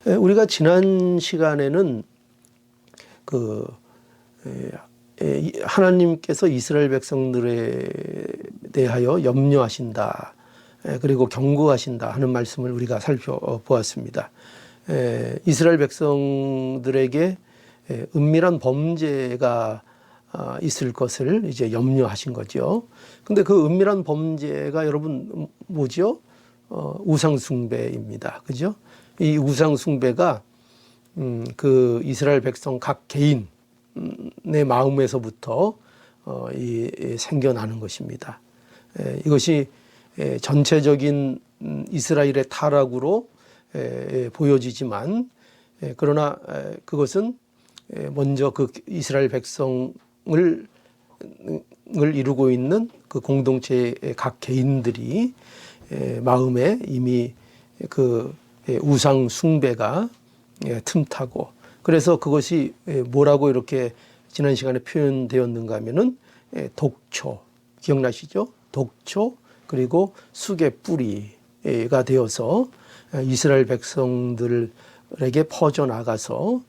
우리가 지난 시간에는 하나님께서 이스라엘 백성들에 대하여 염려하신다, 그리고 경고하신다 하는 말씀을 우리가 살펴보았습니다. 이스라엘 백성들에게 은밀한 범죄가 있을 것을 이제 염려하신 거죠. 근데 그 은밀한 범죄가 여러분 뭐죠? 우상숭배입니다. 그죠? 이 우상숭배가 그 이스라엘 백성 각 개인의 마음에서부터 생겨나는 것입니다. 이것이 전체적인 이스라엘의 타락으로 보여지지만, 그러나 그것은 먼저 그 이스라엘 백성을 이루고 있는 그 공동체의 각 개인들이 마음에 이미 그 우상 숭배가 틈타고, 그래서 그것이 뭐라고 이렇게 지난 시간에 표현되었는가 하면은 독초, 기억나시죠? 독초, 그리고 쑥의 뿌리가 되어서 이스라엘 백성들에게 퍼져나가서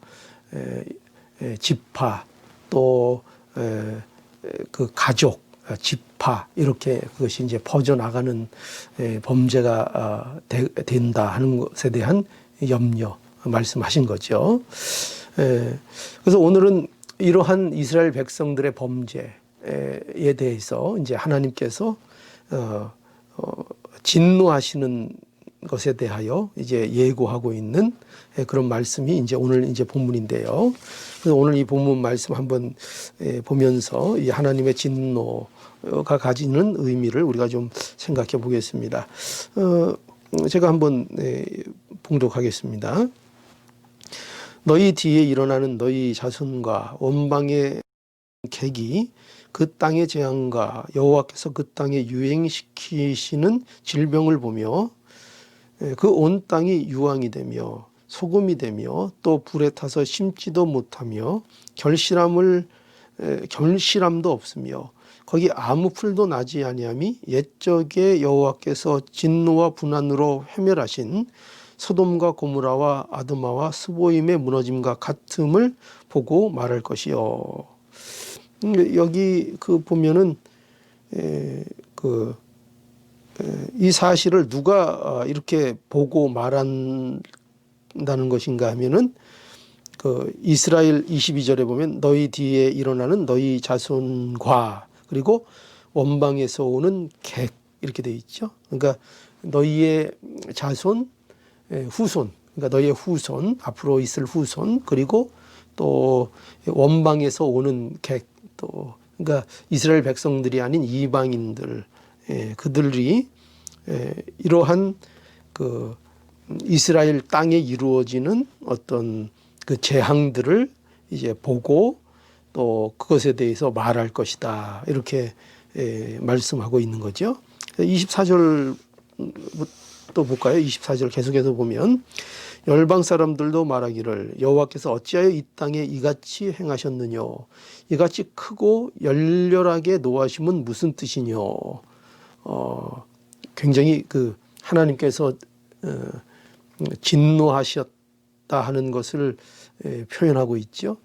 지파, 또 그 가족, 지파, 이렇게 그것이 이제 퍼져나가는 범죄가 된다 하는 것에 대한 염려 말씀하신 거죠. 그래서 오늘은 이러한 이스라엘 백성들의 범죄에 대해서 이제 하나님께서 진노하시는 것에 대하여 이제 예고하고 있는 그런 말씀이 이제 오늘 이제 본문인데요. 그래서 오늘 이 본문 말씀 한번 보면서 이 하나님의 진노가 가지는 의미를 우리가 좀 생각해 보겠습니다. 제가 한번 봉독하겠습니다. 너희 뒤에 일어나는 너희 자손과 원방의 객이 그 땅의 재앙과 여호와께서 그 땅에 유행시키시는 질병을 보며 그 온 땅이 유황이 되며 소금이 되며 또 불에 타서 심지도 못하며 결실함도 없으며 거기 아무 풀도 나지 아니함이 옛적에 여호와께서 진노와 분한으로 회멸하신 소돔과 고모라와 아드마와 스보임의 무너짐과 같음을 보고 말할 것이요. 여기 보면은 이 사실을 누가 이렇게 보고 말한다는 것인가 하면은 이스라엘 22절에 보면 너희 뒤에 일어나는 너희 자손과, 그리고 원방에서 오는 객, 이렇게 되어 있죠. 그러니까 너희의 자손, 후손, 그러니까 너희의 후손, 앞으로 있을 후손, 그리고 또 원방에서 오는 객, 또 그러니까 이스라엘 백성들이 아닌 이방인들, 그들이 이러한 그 이스라엘 땅에 이루어지는 어떤 그 재앙들을 이제 보고 또 그것에 대해서 말할 것이다, 이렇게 말씀하고 있는 거죠. 24절 또 볼까요? 24절 계속해서 보면 열방 사람들도 말하기를 여호와께서 어찌하여 이 땅에 이같이 행하셨느냐, 이같이 크고 열렬하게 노하심은 무슨 뜻이뇨. 굉장히 하나님께서 진노하셨다 하는 것을 표현하고 있죠.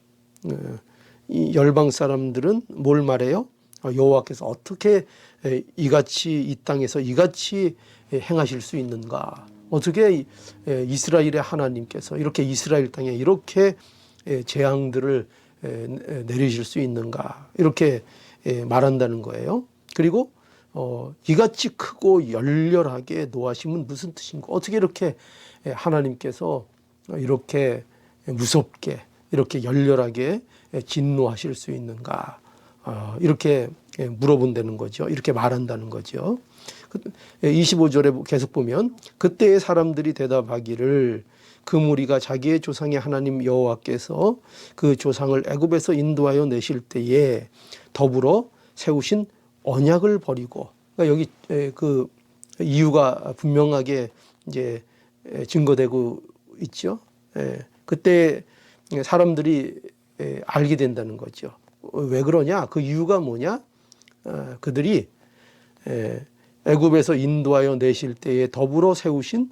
이 열방 사람들은 뭘 말해요? 여호와께서 어떻게 이같이 이 땅에서 이같이 행하실 수 있는가? 어떻게 이스라엘의 하나님께서 이렇게 이스라엘 땅에 이렇게 재앙들을 내리실 수 있는가? 이렇게 말한다는 거예요. 그리고 이같이 크고 열렬하게 노하심은 무슨 뜻인가? 어떻게 이렇게 하나님께서 이렇게 무섭게, 이렇게 열렬하게 진노하실 수 있는가? 이렇게 물어본다는 거죠. 이렇게 말한다는 거죠. 25절에 계속 보면 그때의 사람들이 대답하기를 그 무리가 자기의 조상의 하나님 여호와께서 그 조상을 애굽에서 인도하여 내실 때에 더불어 세우신 언약을 버리고, 그러니까 여기 그 이유가 분명하게 이제 증거되고 있죠. 그때 사람들이 알게 된다는 거죠. 왜 그러냐? 그 이유가 뭐냐? 그들이 애굽에서 인도하여 내실 때에 더불어 세우신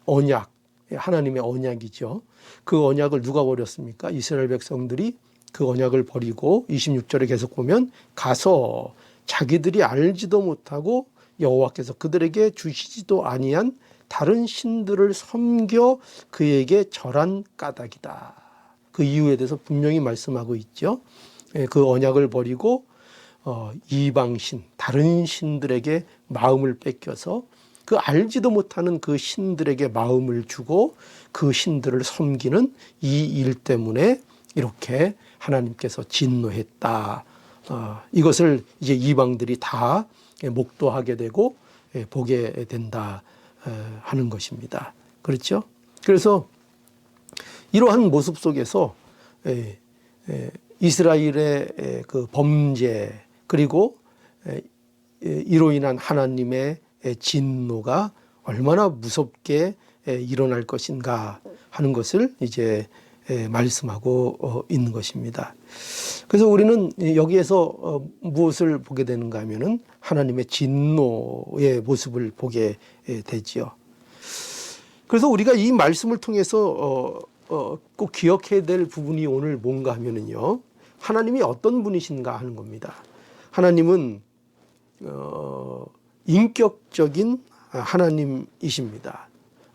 언약, 하나님의 언약이죠. 그 언약을 누가 버렸습니까? 이스라엘 백성들이 그 언약을 버리고 26절에 계속 보면 가서 자기들이 알지도 못하고 여호와께서 그들에게 주시지도 아니한 다른 신들을 섬겨 그에게 절한 까닭이다. 그 이유에 대해서 분명히 말씀하고 있죠. 그 언약을 버리고 이방신, 다른 신들에게 마음을 뺏겨서 그 알지도 못하는 그 신들에게 마음을 주고 그 신들을 섬기는 이 일 때문에 이렇게 하나님께서 진노했다. 이것을 이제 이방들이 다 목도하게 되고 보게 된다 하는 것입니다. 그렇죠? 그래서 이러한 모습 속에서 이스라엘의 그 범죄 그리고 이로 인한 하나님의 진노가 얼마나 무섭게 일어날 것인가 하는 것을 이제 말씀하고 있는 것입니다. 그래서 우리는 여기에서 무엇을 보게 되는가 하면은 하나님의 진노의 모습을 보게 되지요. 그래서 우리가 이 말씀을 통해서 꼭 기억해야 될 부분이 오늘 뭔가 하면은요, 하나님이 어떤 분이신가 하는 겁니다. 하나님은 인격적인 하나님이십니다.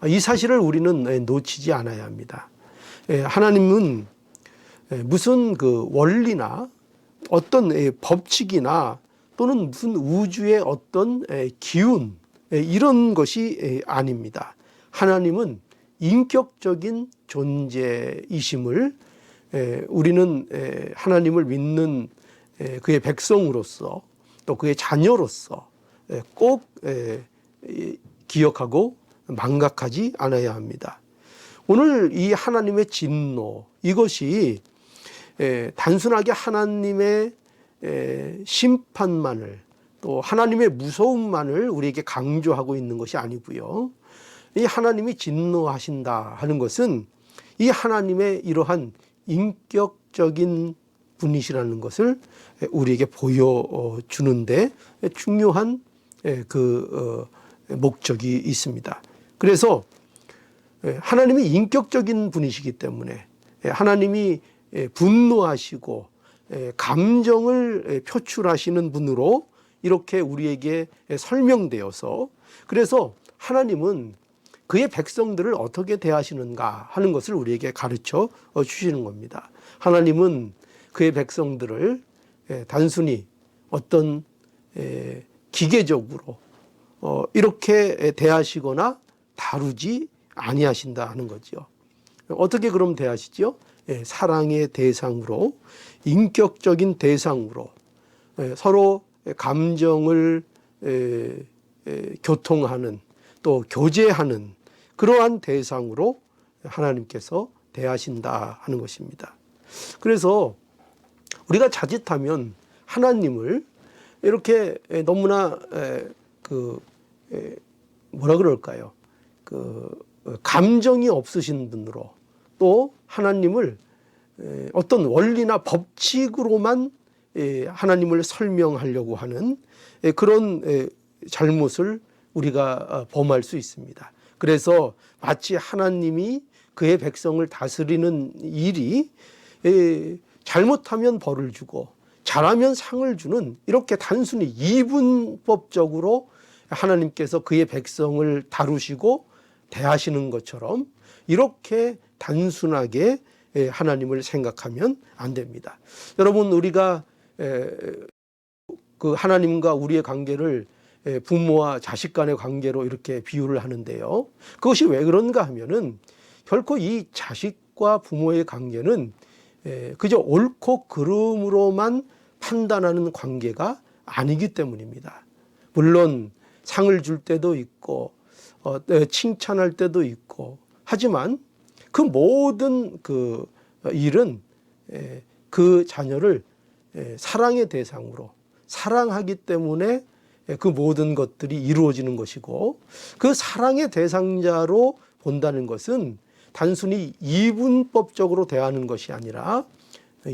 이 사실을 우리는 놓치지 않아야 합니다. 하나님은 무슨 그 원리나 어떤 법칙이나 또는 무슨 우주의 어떤 기운 이런 것이 아닙니다. 하나님은 인격적인 존재이심을 우리는 하나님을 믿는 그의 백성으로서 또 그의 자녀로서 꼭 기억하고 망각하지 않아야 합니다. 오늘 이 하나님의 진노 이것이 단순하게 하나님의 심판만을 또 하나님의 무서움만을 우리에게 강조하고 있는 것이 아니고요. 이 하나님이 진노하신다 하는 것은 이 하나님의 이러한 인격적인 분이시라는 것을 우리에게 보여주는데 중요한 그 목적이 있습니다. 그래서 하나님이 인격적인 분이시기 때문에 하나님이 분노하시고 감정을 표출하시는 분으로 이렇게 우리에게 설명되어서 그래서 하나님은 그의 백성들을 어떻게 대하시는가 하는 것을 우리에게 가르쳐 주시는 겁니다. 하나님은 그의 백성들을 단순히 어떤 기계적으로 이렇게 대하시거나 다루지 아니하신다 하는 거죠. 어떻게 그럼 대하시죠? 사랑의 대상으로 인격적인 대상으로 서로 감정을 교통하는 또 교제하는 그러한 대상으로 하나님께서 대하신다 하는 것입니다. 그래서 우리가 자칫하면 하나님을 이렇게 너무나 뭐라 그럴까요? 감정이 없으신 분으로 또 하나님을 어떤 원리나 법칙으로만 하나님을 설명하려고 하는 그런 잘못을 우리가 범할 수 있습니다. 그래서 마치 하나님이 그의 백성을 다스리는 일이 잘못하면 벌을 주고 잘하면 상을 주는 이렇게 단순히 이분법적으로 하나님께서 그의 백성을 다루시고 대하시는 것처럼 이렇게 단순하게 하나님을 생각하면 안 됩니다. 여러분, 우리가 그 하나님과 우리의 관계를 부모와 자식 간의 관계로 이렇게 비유를 하는데요. 그것이 왜 그런가 하면은 결코 이 자식과 부모의 관계는 그저 옳고 그름으로만 판단하는 관계가 아니기 때문입니다. 물론 상을 줄 때도 있고 칭찬할 때도 있고 하지만 그 모든 그 일은 그 자녀를 사랑의 대상으로 사랑하기 때문에 그 모든 것들이 이루어지는 것이고 그 사랑의 대상자로 본다는 것은 단순히 이분법적으로 대하는 것이 아니라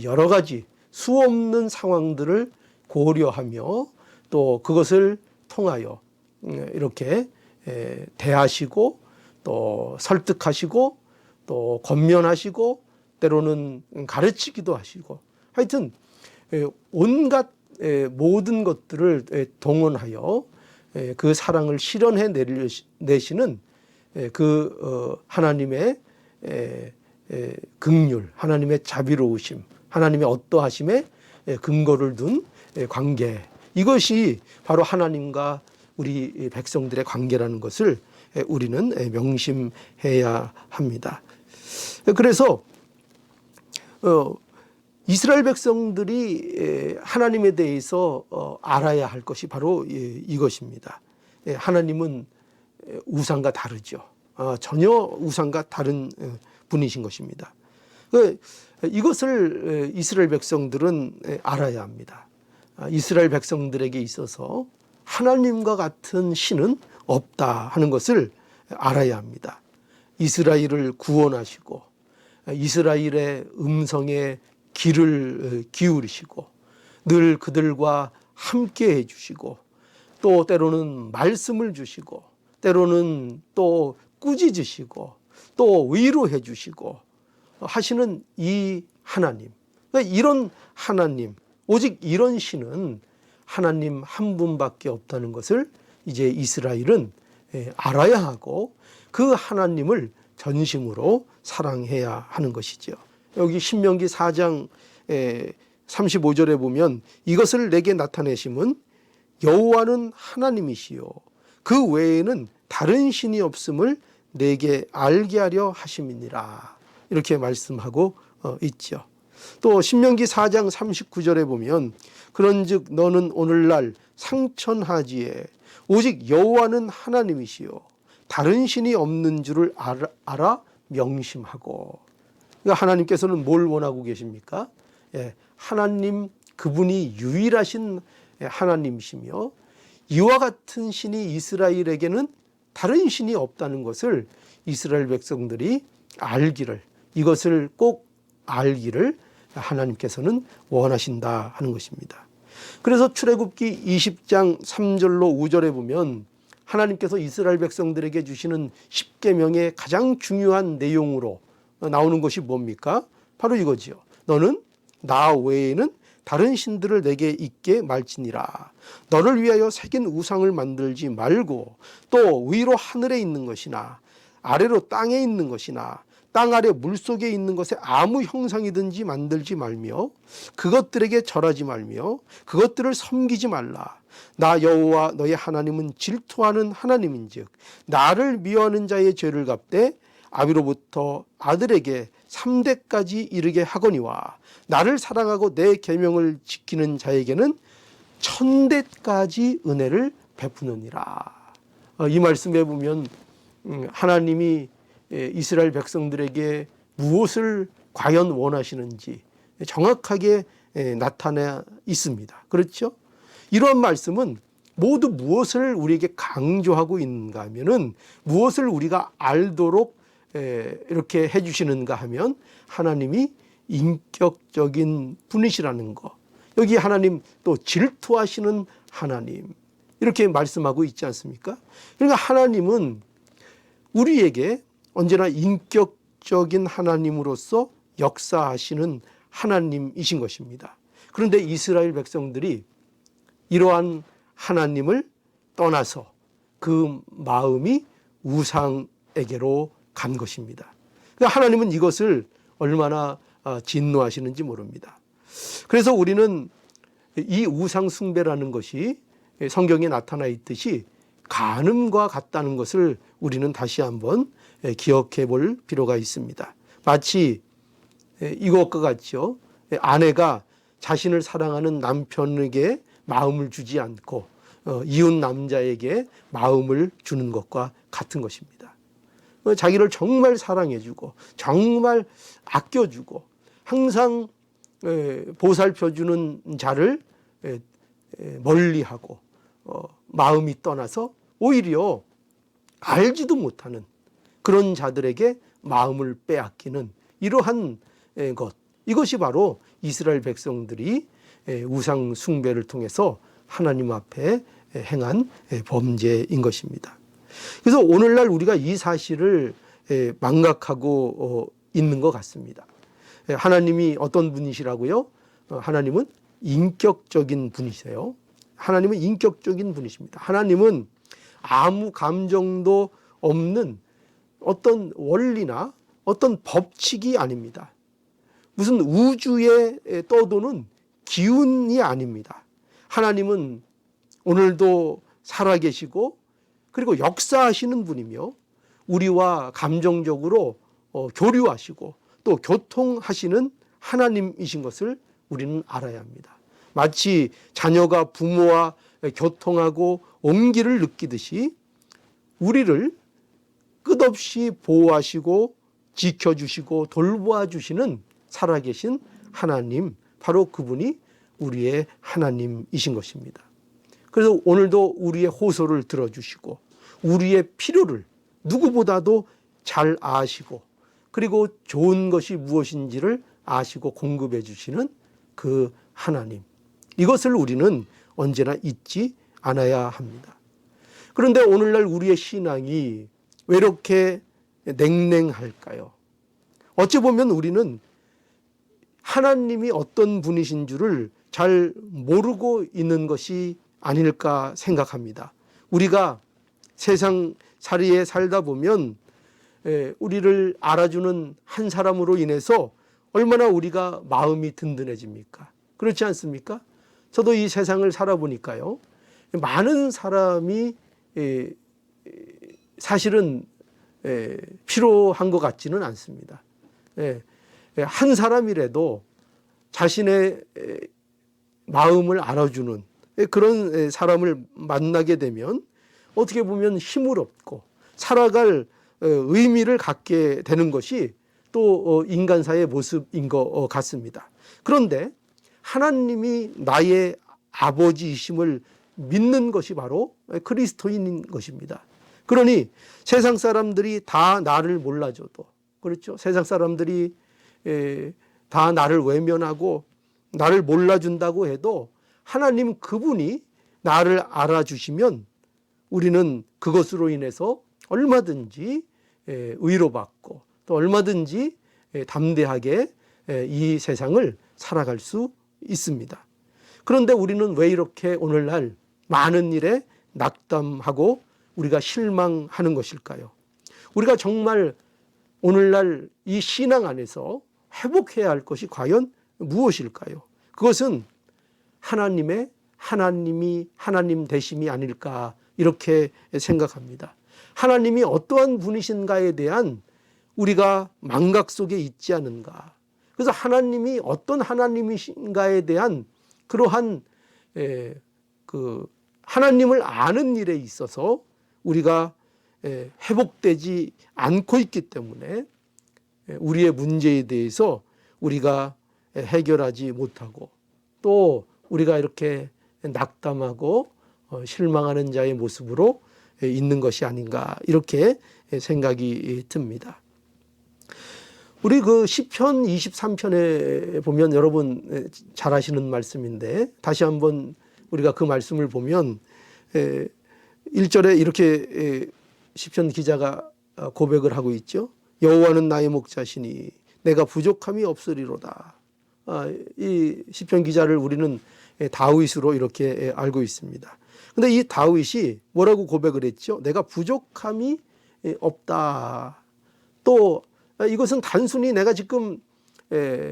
여러 가지 수없는 상황들을 고려하며 또 그것을 통하여 이렇게 대하시고 또 설득하시고 또 권면하시고 때로는 가르치기도 하시고 하여튼 온갖 모든 것들을 동원하여 그 사랑을 실현해 내시는 그 하나님의 긍휼, 하나님의 자비로우심, 하나님의 어떠하심에 근거를 둔 관계, 이것이 바로 하나님과 우리 백성들의 관계라는 것을 우리는 명심해야 합니다. 그래서 이스라엘 백성들이 하나님에 대해서 알아야 할 것이 바로 이것입니다. 하나님은 우상과 다르죠. 전혀 우상과 다른 분이신 것입니다. 이것을 이스라엘 백성들은 알아야 합니다. 이스라엘 백성들에게 있어서 하나님과 같은 신은 없다 하는 것을 알아야 합니다. 이스라엘을 구원하시고 이스라엘의 음성에 귀를 기울이시고 늘 그들과 함께 해주시고 또 때로는 말씀을 주시고 때로는 또 꾸짖으시고 또 위로해 주시고 하시는 이 하나님, 이런 하나님, 오직 이런 신은 하나님 한 분밖에 없다는 것을 이제 이스라엘은 알아야 하고 그 하나님을 전심으로 사랑해야 하는 것이죠. 여기 신명기 4장 35절에 보면 이것을 내게 나타내심은 여호와는 하나님이시요 그 외에는 다른 신이 없음을 내게 알게 하려 하심이니라, 이렇게 말씀하고 있죠. 또 신명기 4장 39절에 보면 그런즉 너는 오늘날 상천하지에 오직 여호와는 하나님이시요 다른 신이 없는 줄을 알아 명심하고. 그러니까 하나님께서는 뭘 원하고 계십니까? 하나님, 그분이 유일하신 하나님이시며 이와 같은 신이 이스라엘에게는 다른 신이 없다는 것을 이스라엘 백성들이 알기를, 이것을 꼭 알기를 하나님께서는 원하신다 하는 것입니다. 그래서 출애굽기 20장 3절로 5절에 보면 하나님께서 이스라엘 백성들에게 주시는 10계명의 가장 중요한 내용으로 나오는 것이 뭡니까? 바로 이거지요. 너는 나 외에는 다른 신들을 내게 있게 말지니라. 너를 위하여 새긴 우상을 만들지 말고 또 위로 하늘에 있는 것이나 아래로 땅에 있는 것이나 땅 아래 물속에 있는 것에 아무 형상이든지 만들지 말며 그것들에게 절하지 말며 그것들을 섬기지 말라. 나 여호와 너의 하나님은 질투하는 하나님인즉 나를 미워하는 자의 죄를 갚되 아비로부터 아들에게 3대까지 이르게 하거니와 나를 사랑하고 내 계명을 지키는 자에게는 1000대까지 은혜를 베푸느니라. 이 말씀에 보면 하나님이 이스라엘 백성들에게 무엇을 과연 원하시는지 정확하게 나타나 있습니다. 그렇죠? 이러한 말씀은 모두 무엇을 우리에게 강조하고 있는가 하면은 무엇을 우리가 알도록 이렇게 해주시는가 하면 하나님이 인격적인 분이시라는 거, 여기 하나님 또 질투하시는 하나님, 이렇게 말씀하고 있지 않습니까? 그러니까 하나님은 우리에게 언제나 인격적인 하나님으로서 역사하시는 하나님이신 것입니다. 그런데 이스라엘 백성들이 이러한 하나님을 떠나서 그 마음이 우상에게로 간 것입니다. 그러니까 하나님은 이것을 얼마나 진노하시는지 모릅니다. 그래서 우리는 이 우상 숭배라는 것이 성경에 나타나 있듯이 간음과 같다는 것을 우리는 다시 한번 기억해 볼 필요가 있습니다. 마치 이것과 같죠. 아내가 자신을 사랑하는 남편에게 마음을 주지 않고 이웃 남자에게 마음을 주는 것과 같은 것입니다. 자기를 정말 사랑해주고 정말 아껴주고 항상 보살펴주는 자를 멀리하고 마음이 떠나서 오히려 알지도 못하는 그런 자들에게 마음을 빼앗기는 이러한 것, 이것이 바로 이스라엘 백성들이 우상 숭배를 통해서 하나님 앞에 행한 범죄인 것입니다. 그래서 오늘날 우리가 이 사실을 망각하고 있는 것 같습니다. 하나님이 어떤 분이시라고요? 하나님은 인격적인 분이세요. 하나님은 인격적인 분이십니다. 하나님은 아무 감정도 없는 어떤 원리나 어떤 법칙이 아닙니다. 무슨 우주에 떠도는 기운이 아닙니다. 하나님은 오늘도 살아계시고 그리고 역사하시는 분이며 우리와 감정적으로 교류하시고 또 교통하시는 하나님이신 것을 우리는 알아야 합니다. 마치 자녀가 부모와 교통하고 온기를 느끼듯이 우리를 끝없이 보호하시고 지켜주시고 돌보아주시는 살아계신 하나님, 바로 그분이 우리의 하나님이신 것입니다. 그래서 오늘도 우리의 호소를 들어주시고 우리의 필요를 누구보다도 잘 아시고 그리고 좋은 것이 무엇인지를 아시고 공급해 주시는 그 하나님, 이것을 우리는 언제나 잊지 않아야 합니다. 그런데 오늘날 우리의 신앙이 왜 이렇게 냉랭할까요? 어찌 보면 우리는 하나님이 어떤 분이신 줄을 잘 모르고 있는 것이 아닐까 생각합니다. 우리가 세상 살이에 살다 보면 우리를 알아주는 한 사람으로 인해서 얼마나 우리가 마음이 든든해집니까? 그렇지 않습니까? 저도 이 세상을 살아보니까요, 많은 사람이 사실은 필요한 것 같지는 않습니다. 한 사람이라도 자신의 마음을 알아주는 그런 사람을 만나게 되면 어떻게 보면 힘을 얻고 살아갈 의미를 갖게 되는 것이 또 인간사의 모습인 것 같습니다. 그런데 하나님이 나의 아버지이심을 믿는 것이 바로 그리스도인인 것입니다. 그러니 세상 사람들이 다 나를 몰라줘도, 그렇죠? 세상 사람들이 다 나를 외면하고 나를 몰라준다고 해도 하나님 그분이 나를 알아주시면 우리는 그것으로 인해서 얼마든지 위로받고 또 얼마든지 담대하게 이 세상을 살아갈 수 있습니다. 그런데 우리는 왜 이렇게 오늘날 많은 일에 낙담하고 우리가 실망하는 것일까요? 우리가 정말 오늘날 이 신앙 안에서 회복해야 할 것이 과연 무엇일까요? 그것은 하나님이 하나님 되심이 아닐까 이렇게 생각합니다. 하나님이 어떠한 분이신가에 대한 우리가 망각 속에 있지 않은가. 그래서 하나님이 어떤 하나님이신가에 대한 그러한 하나님을 아는 일에 있어서 우리가 회복되지 않고 있기 때문에 우리의 문제에 대해서 우리가 해결하지 못하고 또 우리가 이렇게 낙담하고 실망하는 자의 모습으로 있는 것이 아닌가 이렇게 생각이 듭니다. 우리 그 시편 23편에 보면 여러분 잘 아시는 말씀인데 다시 한번 우리가 그 말씀을 보면 1절에 이렇게 시편 기자가 고백을 하고 있죠. 여호와는 나의 목자시니 내가 부족함이 없으리로다. 이 시편 기자를 우리는 다윗으로 이렇게 알고 있습니다. 근데 이 다윗이 뭐라고 고백을 했죠? 내가 부족함이 없다. 또 이것은 단순히 내가 지금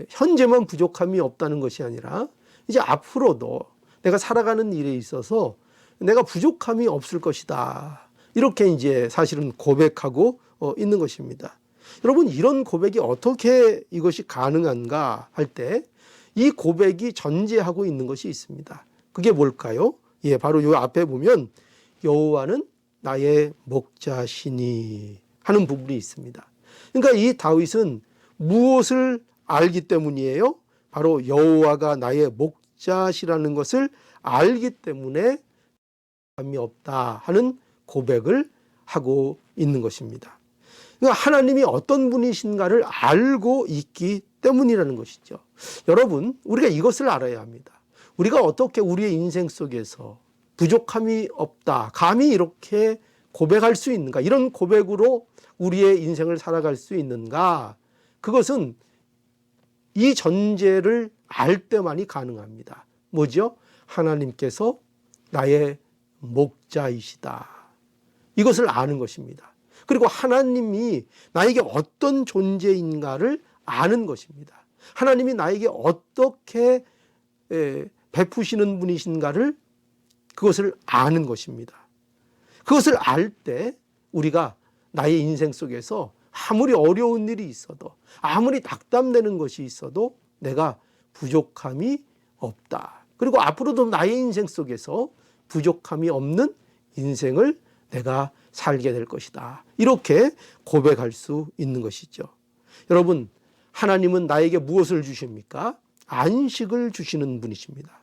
현재만 부족함이 없다는 것이 아니라 이제 앞으로도 내가 살아가는 일에 있어서 내가 부족함이 없을 것이다. 이렇게 이제 사실은 고백하고 있는 것입니다. 여러분, 이런 고백이 어떻게 이것이 가능한가 할 때 이 고백이 전제하고 있는 것이 있습니다. 그게 뭘까요? 예, 바로 요 앞에 보면 여호와는 나의 목자시니 하는 부분이 있습니다. 그러니까 이 다윗은 무엇을 알기 때문이에요? 바로 여호와가 나의 목자시라는 것을 알기 때문에 감이 없다 하는 고백을 하고 있는 것입니다. 그러니까 하나님이 어떤 분이신가를 알고 있기 때문이라는 것이죠. 여러분, 우리가 이것을 알아야 합니다. 우리가 어떻게 우리의 인생 속에서 부족함이 없다, 감히 이렇게 고백할 수 있는가? 이런 고백으로 우리의 인생을 살아갈 수 있는가? 그것은 이 전제를 알 때만이 가능합니다. 뭐죠? 하나님께서 나의 목자이시다. 이것을 아는 것입니다. 그리고 하나님이 나에게 어떤 존재인가를 아는 것입니다. 하나님이 나에게 어떻게 베푸시는 분이신가를 그것을 아는 것입니다. 그것을 알 때 우리가 나의 인생 속에서 아무리 어려운 일이 있어도 아무리 낙담되는 것이 있어도 내가 부족함이 없다. 그리고 앞으로도 나의 인생 속에서 부족함이 없는 인생을 내가 살게 될 것이다. 이렇게 고백할 수 있는 것이죠. 여러분, 하나님은 나에게 무엇을 주십니까? 안식을 주시는 분이십니다.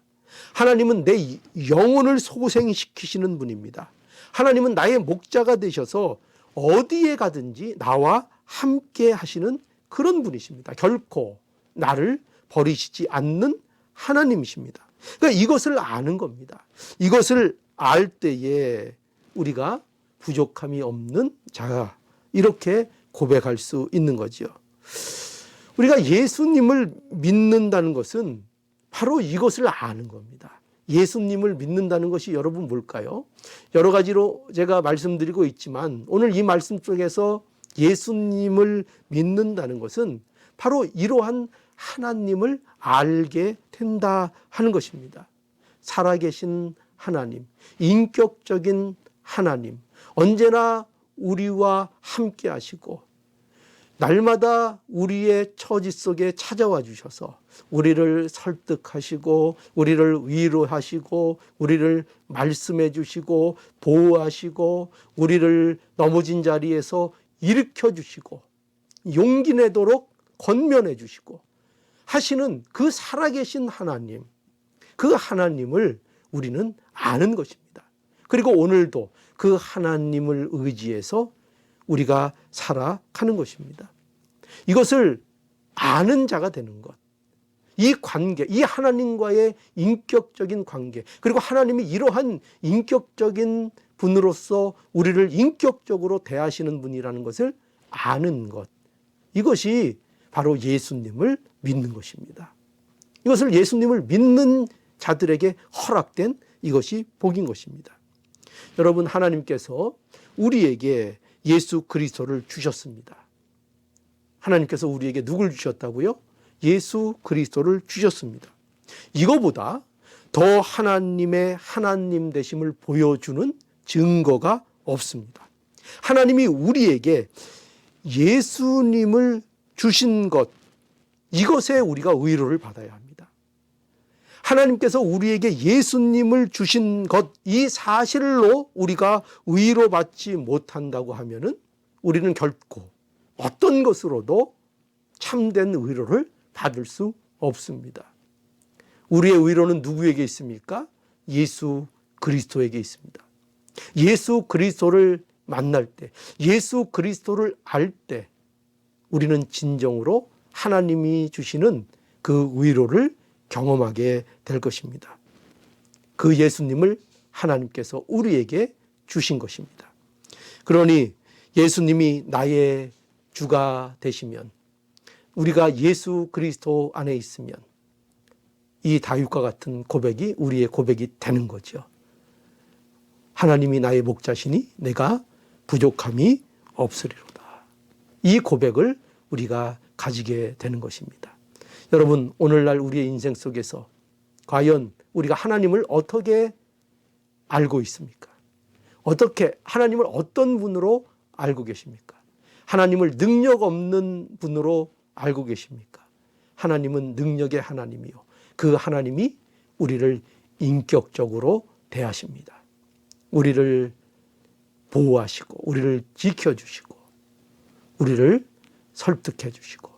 하나님은 내 영혼을 소생시키시는 분입니다. 하나님은 나의 목자가 되셔서 어디에 가든지 나와 함께 하시는 그런 분이십니다. 결코 나를 버리시지 않는 하나님이십니다. 그러니까 이것을 아는 겁니다. 이것을 알 때에 우리가 부족함이 없는 자가 이렇게 고백할 수 있는 거죠. 우리가 예수님을 믿는다는 것은 바로 이것을 아는 겁니다. 예수님을 믿는다는 것이 여러분 뭘까요? 여러 가지로 제가 말씀드리고 있지만 오늘 이 말씀 속에서 예수님을 믿는다는 것은 바로 이러한 하나님을 알게 된다 하는 것입니다. 살아계신 하나님, 인격적인 하나님, 언제나 우리와 함께 하시고 날마다 우리의 처지 속에 찾아와 주셔서 우리를 설득하시고 우리를 위로하시고 우리를 말씀해 주시고 보호하시고 우리를 넘어진 자리에서 일으켜 주시고 용기 내도록 권면해 주시고 하시는 그 살아계신 하나님, 그 하나님을 우리는 아는 것입니다. 그리고 오늘도 그 하나님을 의지해서 우리가 살아가는 것입니다. 이것을 아는 자가 되는 것, 이 관계, 이 하나님과의 인격적인 관계, 그리고 하나님이 이러한 인격적인 분으로서 우리를 인격적으로 대하시는 분이라는 것을 아는 것, 이것이 바로 예수님을 믿는 것입니다. 이것을 예수님을 믿는 자들에게 허락된 이것이 복인 것입니다. 여러분, 하나님께서 우리에게 예수 그리스도를 주셨습니다. 하나님께서 우리에게 누굴 주셨다고요? 예수 그리스도를 주셨습니다. 이거보다 더 하나님의 하나님 되심을 보여주는 증거가 없습니다. 하나님이 우리에게 예수님을 주신 것, 이것에 우리가 의로를 받아야 합니다. 하나님께서 우리에게 예수님을 주신 것, 이 사실로 우리가 의로받지 못한다고 하면은 우리는 결코 어떤 것으로도 참된 의로를 받을 수 없습니다. 우리의 의로는 누구에게 있습니까? 예수 그리스도에게 있습니다. 예수 그리스도를 만날 때, 예수 그리스도를 알 때 우리는 진정으로 하나님이 주시는 그 의로를 경험하게 될 것입니다. 그 예수님을 하나님께서 우리에게 주신 것입니다. 그러니 예수님이 나의 주가 되시면, 우리가 예수 그리스도 안에 있으면 이 다윗과 같은 고백이 우리의 고백이 되는 거죠. 하나님이 나의 목자시니 내가 부족함이 없으리로다. 이 고백을 우리가 가지게 되는 것입니다. 여러분, 오늘날 우리의 인생 속에서 과연 우리가 하나님을 어떻게 알고 있습니까? 어떻게 하나님을 어떤 분으로 알고 계십니까? 하나님을 능력 없는 분으로 알고 계십니까? 하나님은 능력의 하나님이요, 그 하나님이 우리를 인격적으로 대하십니다. 우리를 보호하시고 우리를 지켜주시고 우리를 설득해 주시고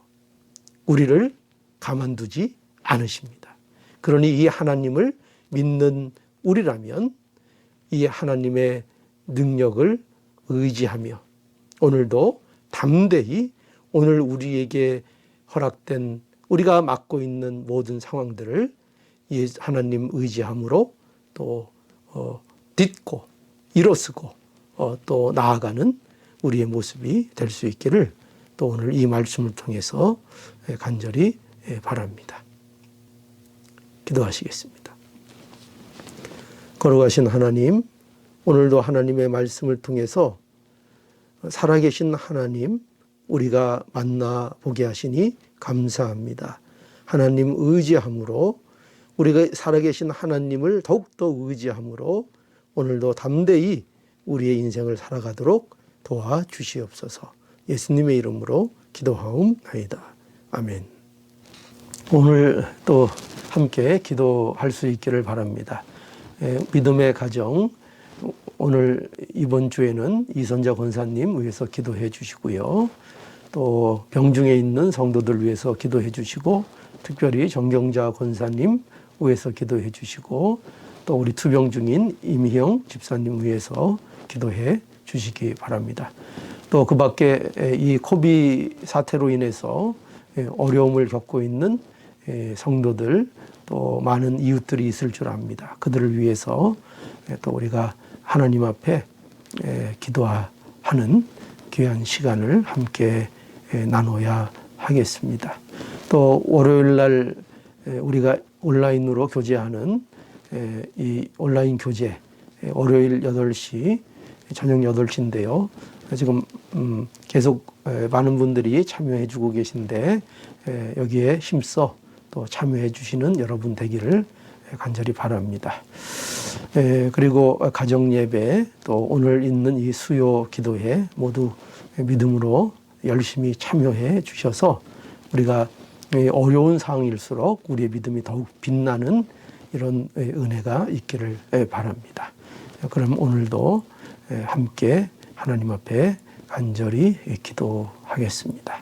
우리를 가만두지 않으십니다. 그러니 이 하나님을 믿는 우리라면 이 하나님의 능력을 의지하며 오늘도 담대히 오늘 우리에게 허락된 우리가 맡고 있는 모든 상황들을 하나님 의지함으로 또 딛고 일어서고 또 나아가는 우리의 모습이 될 수 있기를 또 오늘 이 말씀을 통해서 간절히 바랍니다. 기도하시겠습니다. 걸어가신 하나님, 오늘도 하나님의 말씀을 통해서 살아계신 하나님 우리가 만나보게 하시니 감사합니다. 하나님 의지함으로 우리가 살아계신 하나님을 더욱더 의지함으로 오늘도 담대히 우리의 인생을 살아가도록 도와주시옵소서. 예수님의 이름으로 기도하옵나이다. 아멘. 오늘 또 함께 기도할 수 있기를 바랍니다. 믿음의 가정, 오늘 이번 주에는 이선자 권사님 위해서 기도해 주시고요. 또 병중에 있는 성도들 위해서 기도해 주시고, 특별히 정경자 권사님 위해서 기도해 주시고, 또 우리 투병 중인 임희영 집사님 위해서 기도해 주시기 바랍니다. 또 그 밖에 이 코비 사태로 인해서 어려움을 겪고 있는 성도들, 또 많은 이웃들이 있을 줄 압니다. 그들을 위해서 또 우리가 하나님 앞에 기도하는 귀한 시간을 함께 나눠야 하겠습니다. 또 월요일 날 우리가 온라인으로 교제하는 이 온라인 교제, 월요일 8시, 저녁 8시인데요. 지금 계속 많은 분들이 참여해 주고 계신데 여기에 힘써 또 참여해 주시는 여러분 되기를 간절히 바랍니다. 그리고 가정 예배, 또 오늘 있는 이 수요 기도회 모두 믿음으로 열심히 참여해 주셔서 우리가 어려운 상황일수록 우리의 믿음이 더욱 빛나는 이런 은혜가 있기를 바랍니다. 그럼 오늘도 함께 하나님 앞에 간절히 기도하겠습니다.